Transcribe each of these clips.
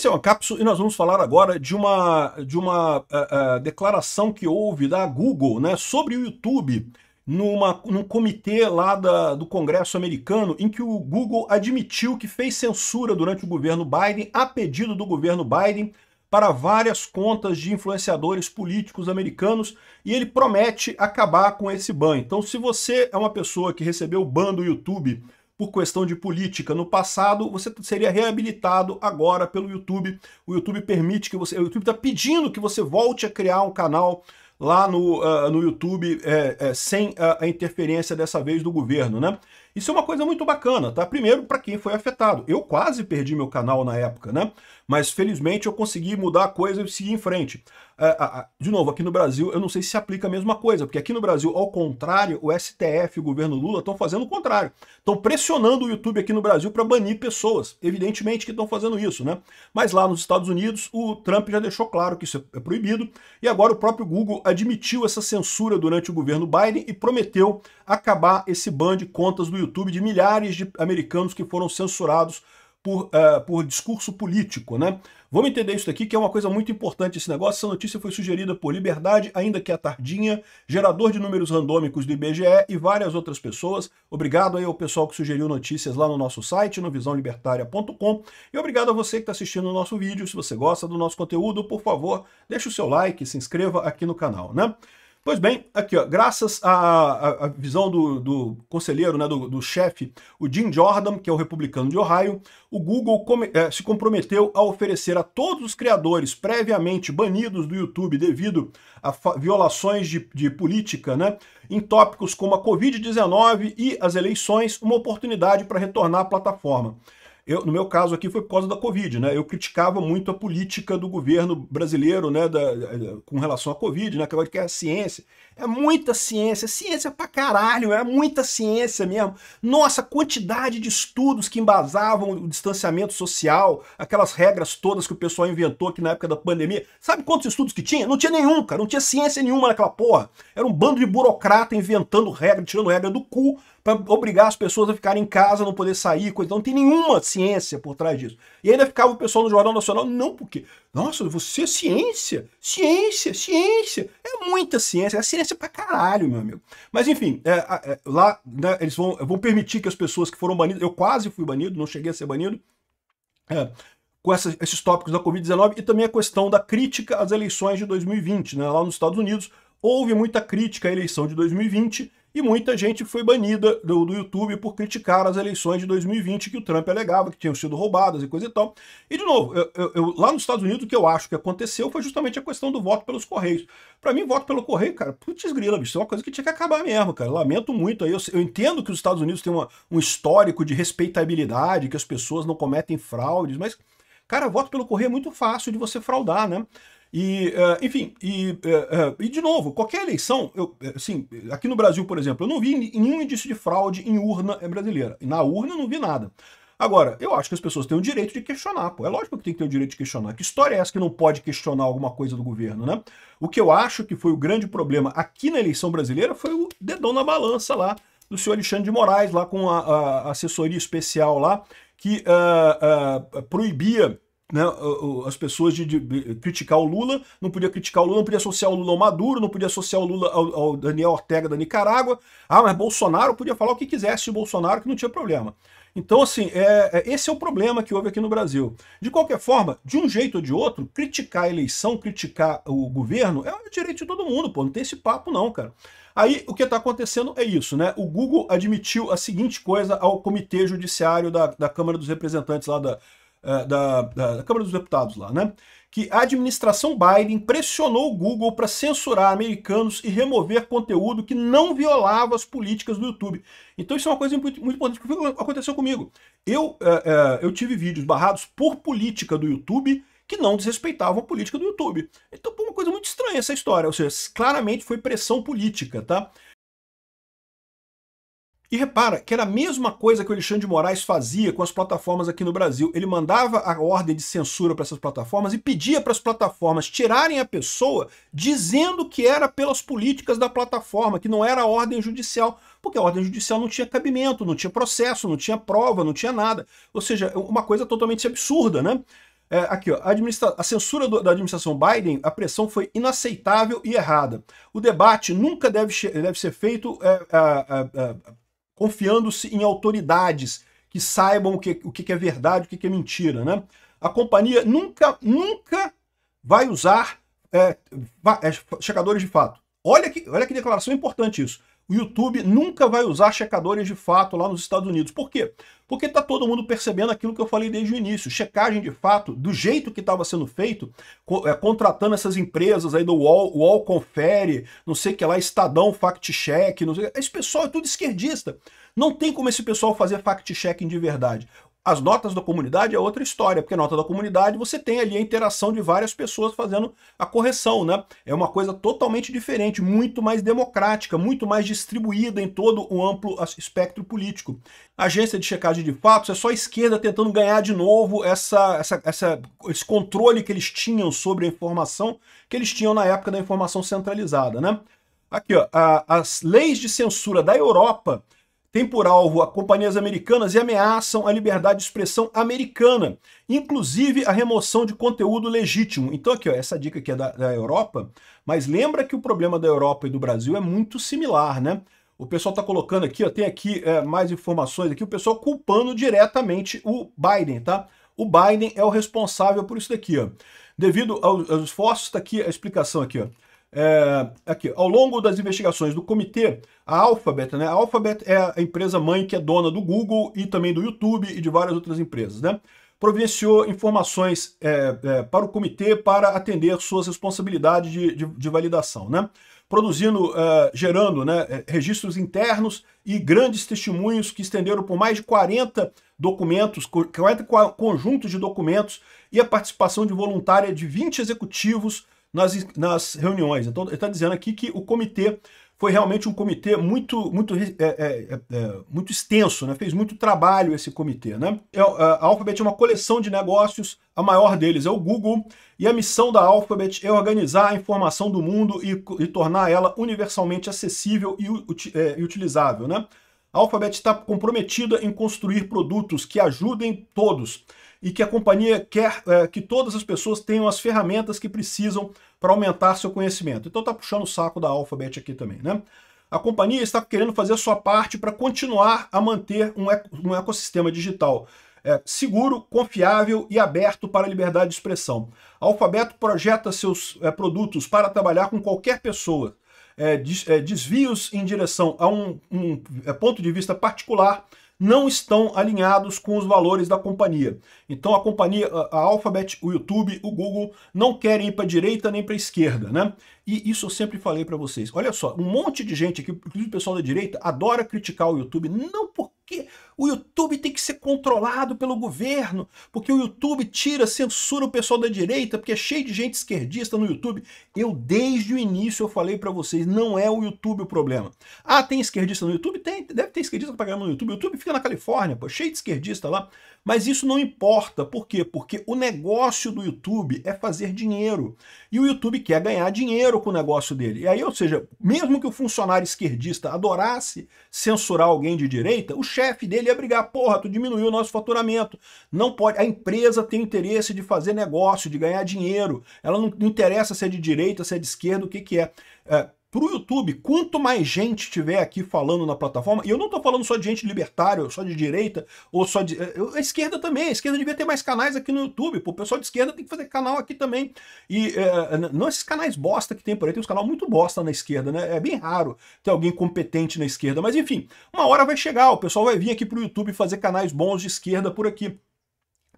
Esse é uma cápsula e nós vamos falar agora de uma declaração que houve da Google, né, sobre o YouTube, num comitê lá do Congresso americano, em que o Google admitiu que fez censura durante o governo Biden, a pedido do governo Biden, para várias contas de influenciadores políticos americanos, e ele promete acabar com esse ban. Então, se você é uma pessoa que recebeu o ban do YouTube por questão de política no passado, você seria reabilitado agora pelo YouTube. O YouTube permite que você... O YouTube está pedindo que você volte a criar um canal lá no YouTube sem a interferência dessa vez do governo, né? Isso é uma coisa muito bacana, tá? Primeiro, para quem foi afetado. Eu quase perdi meu canal na época, né? Mas felizmente eu consegui mudar a coisa e seguir em frente. De novo, aqui no Brasil, eu não sei se aplica a mesma coisa, porque aqui no Brasil, ao contrário, o STF e o governo Lula estão fazendo o contrário. Estão pressionando o YouTube aqui no Brasil para banir pessoas. Evidentemente que estão fazendo isso, né? Mas lá nos Estados Unidos, o Trump já deixou claro que isso é proibido, e agora o próprio Google admitiu essa censura durante o governo Biden e prometeu acabar esse ban de contas do YouTube de milhares de americanos que foram censurados por discurso político, né? Vamos entender isso aqui, que é uma coisa muito importante esse negócio. Essa notícia foi sugerida por Liberdade, ainda que é tardinha, gerador de números randômicos do IBGE e várias outras pessoas. Obrigado aí ao pessoal que sugeriu notícias lá no nosso site, no visãolibertaria.com. E obrigado a você que está assistindo o nosso vídeo. Se você gosta do nosso conteúdo, por favor, deixe o seu like, se inscreva aqui no canal, né? Pois bem, aqui ó, graças à visão do conselheiro, né, do chefe, o Jim Jordan, que é o republicano de Ohio, o Google se comprometeu a oferecer a todos os criadores previamente banidos do YouTube devido a violações de política, né, em tópicos como a Covid-19 e as eleições, uma oportunidade para retornar à plataforma. No meu caso aqui foi por causa da Covid, né? Eu criticava muito a política do governo brasileiro, né, com relação à Covid, né? Que é a ciência. É muita ciência, ciência pra caralho, é muita ciência mesmo. Nossa, a quantidade de estudos que embasavam o distanciamento social, aquelas regras todas que o pessoal inventou aqui na época da pandemia. Sabe quantos estudos que tinha? Não tinha nenhum, cara, não tinha ciência nenhuma naquela porra. Era um bando de burocrata inventando regra, tirando regra do cu, para obrigar as pessoas a ficarem em casa, não poder sair, coisa. Então não tem nenhuma ciência por trás disso. E ainda ficava o pessoal no Jornal Nacional, não, porque, nossa, você é ciência, ciência, ciência, é muita ciência, é ciência pra caralho, meu amigo. Mas enfim, lá, né, eles vão permitir que as pessoas que foram banidas, eu quase fui banido, não cheguei a ser banido, com esses tópicos da Covid-19 e também a questão da crítica às eleições de 2020, né, lá nos Estados Unidos, houve muita crítica à eleição de 2020, e muita gente foi banida do YouTube por criticar as eleições de 2020 que o Trump alegava que tinham sido roubadas e coisa e tal. E, de novo, lá nos Estados Unidos o que eu acho que aconteceu foi justamente a questão do voto pelos Correios. Pra mim, voto pelo Correio, cara, putz grila, bicho, isso é uma coisa que tinha que acabar mesmo, cara. Lamento muito aí. Eu entendo que os Estados Unidos têm um histórico de respeitabilidade, que as pessoas não cometem fraudes, mas, cara, voto pelo Correio é muito fácil de você fraudar, né? Enfim, de novo, qualquer eleição, assim, aqui no Brasil, por exemplo, eu não vi nenhum indício de fraude em urna brasileira. Na urna eu não vi nada. Agora, eu acho que as pessoas têm o direito de questionar, pô. É lógico que tem que ter o direito de questionar. Que história é essa que não pode questionar alguma coisa do governo, né? O que eu acho que foi o grande problema aqui na eleição brasileira foi o dedão na balança lá do senhor Alexandre de Moraes, lá com a assessoria especial lá, que proibia, né, as pessoas de criticar o Lula, não podia criticar o Lula, não podia associar o Lula ao Maduro, não podia associar o Lula ao Daniel Ortega da Nicarágua. Mas Bolsonaro podia falar o que quisesse de Bolsonaro, que não tinha problema. Então, assim, esse é o problema que houve aqui no Brasil. De qualquer forma, de um jeito ou de outro, criticar a eleição, criticar o governo, é o direito de todo mundo, pô, não tem esse papo não, cara. Aí, o que está acontecendo é isso, né? O Google admitiu a seguinte coisa ao Comitê Judiciário da Câmara dos Representantes lá da Câmara dos Deputados lá, né? Que a administração Biden pressionou o Google para censurar americanos e remover conteúdo que não violava as políticas do YouTube. Então isso é uma coisa muito, muito importante, porque o que aconteceu comigo? Eu tive vídeos barrados por política do YouTube que não desrespeitavam a política do YouTube. Então foi uma coisa muito estranha essa história, ou seja, claramente foi pressão política, tá? E repara que era a mesma coisa que o Alexandre de Moraes fazia com as plataformas aqui no Brasil. Ele mandava a ordem de censura para essas plataformas e pedia para as plataformas tirarem a pessoa dizendo que era pelas políticas da plataforma, que não era a ordem judicial, porque a ordem judicial não tinha cabimento, não tinha processo, não tinha prova, não tinha nada. Ou seja, uma coisa totalmente absurda, né? Aqui, ó, a censura da administração Biden, a pressão foi inaceitável e errada. O debate nunca deve ser feito confiando-se em autoridades que saibam o que é verdade, o que é mentira, né? A companhia nunca vai usar checadores de fato. Olha que declaração importante isso. O YouTube nunca vai usar checadores de fato lá nos Estados Unidos. Por quê? Porque está todo mundo percebendo aquilo que eu falei desde o início. Checagem de fato, do jeito que estava sendo feito, contratando essas empresas aí do UOL Confere, não sei o que lá, Estadão Fact Check, não sei, esse pessoal é tudo esquerdista. Não tem como esse pessoal fazer fact-checking de verdade. As notas da comunidade é outra história, porque a nota da comunidade você tem ali a interação de várias pessoas fazendo a correção, né? É uma coisa totalmente diferente, muito mais democrática, muito mais distribuída em todo o amplo espectro político. A agência de checagem de fatos é só a esquerda tentando ganhar de novo esse controle que eles tinham sobre a informação, que eles tinham na época da informação centralizada, né? Aqui, ó, as leis de censura da Europa tem por alvo a companhias americanas e ameaçam a liberdade de expressão americana, inclusive a remoção de conteúdo legítimo. Então aqui, ó, essa dica aqui é da Europa, mas lembra que o problema da Europa e do Brasil é muito similar, né? O pessoal está colocando aqui, ó, tem aqui mais informações aqui, o pessoal culpando diretamente o Biden, tá? O Biden é o responsável por isso daqui, ó. Devido aos esforços, está aqui a explicação aqui, ó. Aqui, ao longo das investigações do comitê, a Alphabet, né? A Alphabet é a empresa mãe que é dona do Google e também do YouTube e de várias outras empresas, né? Providenciou informações para o comitê para atender suas responsabilidades de validação, né? Gerando, né, registros internos e grandes testemunhos que estenderam por mais de 40 documentos, 40 conjuntos de documentos e a participação de voluntária de 20 executivos nas reuniões. Então, ele está dizendo aqui que o comitê foi realmente um comitê muito extenso, né? Fez muito trabalho esse comitê, né? A Alphabet é uma coleção de negócios, a maior deles é o Google, e a missão da Alphabet é organizar a informação do mundo e tornar ela universalmente acessível e utilizável, né? A Alphabet está comprometida em construir produtos que ajudem todos e que a companhia quer que todas as pessoas tenham as ferramentas que precisam para aumentar seu conhecimento. Então está puxando o saco da Alphabet aqui também, né? A companhia está querendo fazer a sua parte para continuar a manter um ecossistema digital seguro, confiável e aberto para a liberdade de expressão. A Alphabet projeta seus produtos para trabalhar com qualquer pessoa. Desvios em direção a um ponto de vista particular não estão alinhados com os valores da companhia. Então a companhia, a Alphabet, o YouTube, o Google, não querem ir para a direita nem para a esquerda, né? E isso eu sempre falei para vocês. Olha só, um monte de gente aqui, inclusive o pessoal da direita, adora criticar o YouTube, não porque o YouTube tem que ser controlado pelo governo, porque o YouTube censura o pessoal da direita, porque é cheio de gente esquerdista no YouTube. Desde o início, eu falei para vocês, não é o YouTube o problema. Ah, tem esquerdista no YouTube? Tem, deve ter esquerdista pra caramba no YouTube. O YouTube fica na Califórnia, pô, cheio de esquerdista lá. Mas isso não importa. Por quê? Porque o negócio do YouTube é fazer dinheiro. E o YouTube quer ganhar dinheiro com o negócio dele. E aí, ou seja, mesmo que o funcionário esquerdista adorasse censurar alguém de direita, o chefe dele ia brigar, porra, tu diminuiu o nosso faturamento. Não pode. A empresa tem interesse de fazer negócio, de ganhar dinheiro. Ela não interessa se é de direita, se é de esquerda, o que é. Para o YouTube, quanto mais gente tiver aqui falando na plataforma, e eu não estou falando só de gente libertária, só de direita, ou só de... A esquerda também, a esquerda devia ter mais canais aqui no YouTube, pô, o pessoal de esquerda tem que fazer canal aqui também. E não esses canais bosta que tem por aí, tem uns canais muito bosta na esquerda, né? É bem raro ter alguém competente na esquerda, mas enfim, uma hora vai chegar, o pessoal vai vir aqui para o YouTube fazer canais bons de esquerda por aqui.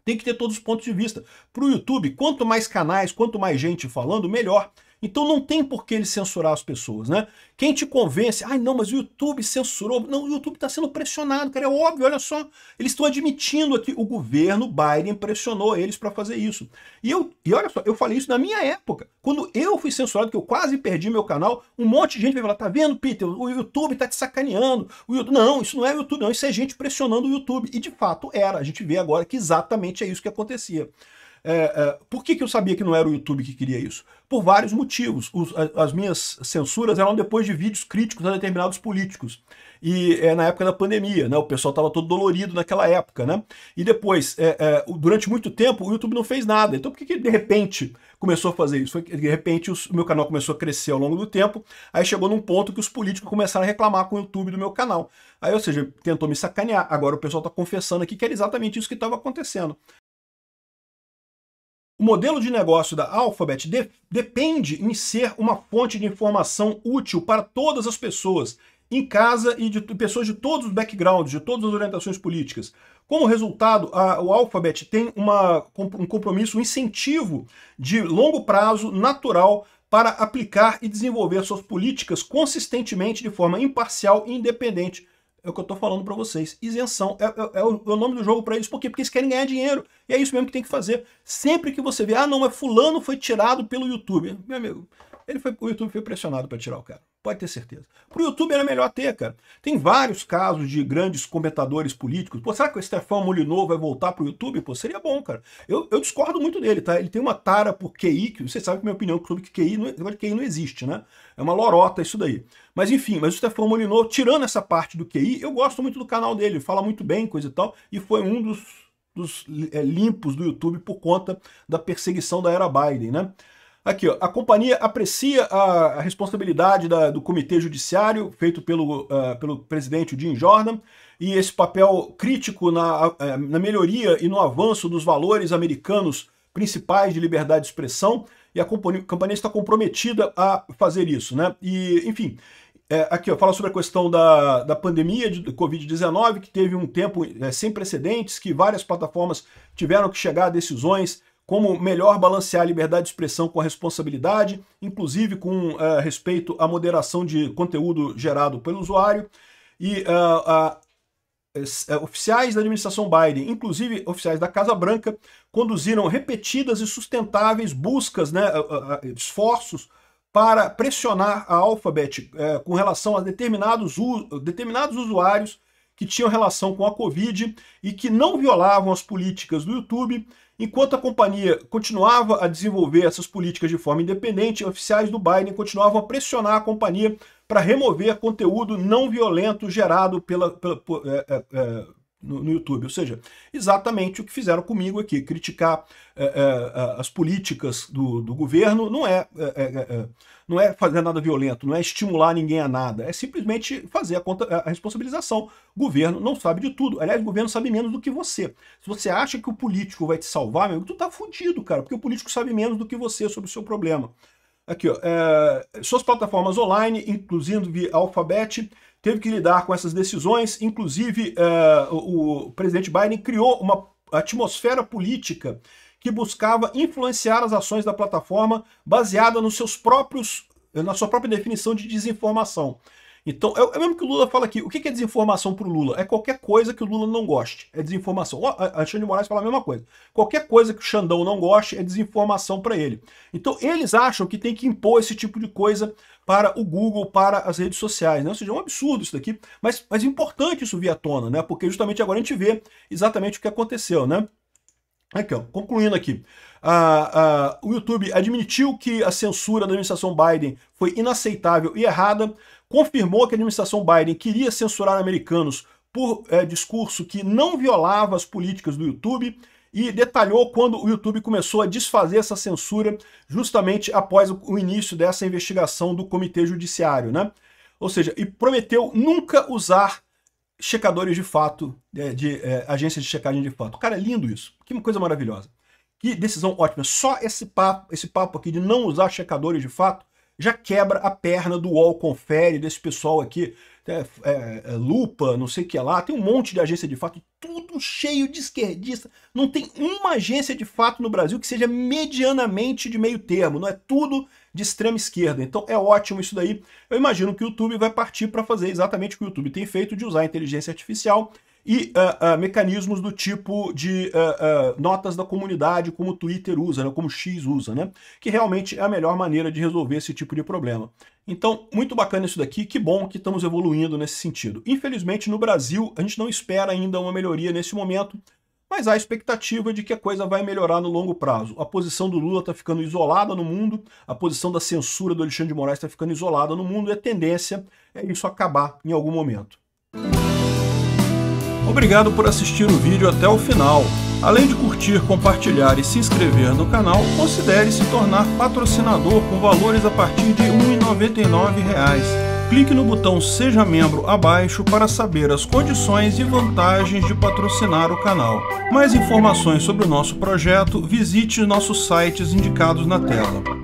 Tem que ter todos os pontos de vista. Para o YouTube, quanto mais canais, quanto mais gente falando, melhor. Então não tem por que ele censurar as pessoas, né? Quem te convence, ai não, mas o YouTube censurou. Não, o YouTube está sendo pressionado, cara, é óbvio, olha só. Eles estão admitindo aqui, o governo Biden pressionou eles para fazer isso. E olha só, eu falei isso na minha época. Quando eu fui censurado, que eu quase perdi meu canal, um monte de gente veio falar, tá vendo, Peter, o YouTube tá te sacaneando. Não, isso não é o YouTube, não, isso é gente pressionando o YouTube. E de fato era, a gente vê agora que exatamente é isso que acontecia. Por que eu sabia que não era o YouTube que queria isso? Por vários motivos. As minhas censuras eram depois de vídeos críticos a determinados políticos. E na época da pandemia, né? O pessoal estava todo dolorido naquela época, né? E depois, durante muito tempo, o YouTube não fez nada. Então por que de repente começou a fazer isso? Foi que, de repente, o meu canal começou a crescer ao longo do tempo, aí chegou num ponto que os políticos começaram a reclamar com o YouTube do meu canal. Aí, ou seja, tentou me sacanear. Agora o pessoal está confessando aqui que era exatamente isso que estava acontecendo. O modelo de negócio da Alphabet depende em ser uma fonte de informação útil para todas as pessoas, em casa e de pessoas de todos os backgrounds, de todas as orientações políticas. Como resultado, o Alphabet tem um compromisso, um incentivo de longo prazo, natural, para aplicar e desenvolver suas políticas consistentemente, de forma imparcial e independente. É o que eu tô falando para vocês. Isenção é o nome do jogo para eles. Por quê? Porque eles querem ganhar dinheiro. E é isso mesmo que tem que fazer. Sempre que você vê, ah, não, mas fulano foi tirado pelo YouTube. Meu amigo, o YouTube foi pressionado para tirar o cara. Pode ter certeza. Pro YouTube era melhor ter, cara. Tem vários casos de grandes comentadores políticos. Pô, será que o Stefan Molyneux vai voltar pro YouTube? Pô, seria bom, cara. Eu discordo muito dele, tá? Ele tem uma tara por QI, que você sabe que minha opinião sobre QI, negócio de QI não existe, né? É uma lorota isso daí. Mas enfim, o Stefan Molyneux, tirando essa parte do QI, eu gosto muito do canal dele, ele fala muito bem, coisa e tal, e foi um dos limpos do YouTube por conta da perseguição da era Biden, né? Aqui, ó, a companhia aprecia a responsabilidade do comitê judiciário feito pelo presidente Jim Jordan e esse papel crítico na melhoria e no avanço dos valores americanos principais de liberdade de expressão, e a companhia está comprometida a fazer isso, né? E, enfim, aqui ó, fala sobre a questão da pandemia de Covid-19, que teve um tempo sem precedentes, que várias plataformas tiveram que chegar a decisões como melhor balancear a liberdade de expressão com a responsabilidade, inclusive com respeito à moderação de conteúdo gerado pelo usuário. E oficiais da administração Biden, inclusive oficiais da Casa Branca, conduziram repetidas e sustentáveis buscas, né, esforços para pressionar a Alphabet com relação a determinados usuários que tinham relação com a Covid e que não violavam as políticas do YouTube. Enquanto a companhia continuava a desenvolver essas políticas de forma independente, oficiais do Biden continuavam a pressionar a companhia para remover conteúdo não violento gerado no YouTube. Ou seja, exatamente o que fizeram comigo aqui. Criticar as políticas do governo não é fazer nada violento, não é estimular ninguém a nada, é simplesmente fazer a responsabilização. O governo não sabe de tudo. Aliás, o governo sabe menos do que você. Se você acha que o político vai te salvar, meu amigo, tu tá fudido, cara, porque o político sabe menos do que você sobre o seu problema. Aqui, ó, suas plataformas online, inclusive a Alphabet, teve que lidar com essas decisões. Inclusive, o presidente Biden criou uma atmosfera política que buscava influenciar as ações da plataforma baseada na sua própria definição de desinformação. Então, é o mesmo que o Lula fala aqui. O que é desinformação para o Lula? É qualquer coisa que o Lula não goste. É desinformação. A Alexandre de Moraes fala a mesma coisa. Qualquer coisa que o Xandão não goste é desinformação para ele. Então, eles acham que tem que impor esse tipo de coisa para o Google, para as redes sociais, né? Ou seja, é um absurdo isso daqui, mas é importante isso vir à tona, né? Porque justamente agora a gente vê exatamente o que aconteceu, né? Aqui, ó, concluindo aqui. O YouTube admitiu que a censura da administração Biden foi inaceitável e errada, confirmou que a administração Biden queria censurar americanos por discurso que não violava as políticas do YouTube e detalhou quando o YouTube começou a desfazer essa censura justamente após o início dessa investigação do Comitê Judiciário, né? Ou seja, e prometeu nunca usar checadores de fato, agências de checagem de fato. Cara, é lindo isso. Que coisa maravilhosa. Que decisão ótima. Só esse papo aqui de não usar checadores de fato já quebra a perna do UOL Confere, desse pessoal aqui, Lupa, não sei o que lá. Tem um monte de agência de fato, tudo cheio de esquerdista. Não tem uma agência de fato no Brasil que seja medianamente de meio termo. Não é tudo de extrema esquerda. Então é ótimo isso daí. Eu imagino que o YouTube vai partir para fazer exatamente o que o YouTube tem feito, de usar a inteligência artificial e mecanismos do tipo de notas da comunidade, como o Twitter usa, né, como o X usa, né, que realmente é a melhor maneira de resolver esse tipo de problema. Então, muito bacana isso daqui, que bom que estamos evoluindo nesse sentido. Infelizmente, no Brasil, a gente não espera ainda uma melhoria nesse momento. mas há a expectativa de que a coisa vai melhorar no longo prazo. A posição do Lula está ficando isolada no mundo, a posição da censura do Alexandre de Moraes está ficando isolada no mundo, e a tendência é isso acabar em algum momento. Obrigado por assistir o vídeo até o final. Além de curtir, compartilhar e se inscrever no canal, considere se tornar patrocinador com valores a partir de R$ 1,99. Clique no botão Seja Membro abaixo para saber as condições e vantagens de patrocinar o canal. Mais informações sobre o nosso projeto, visite nossos sites indicados na tela.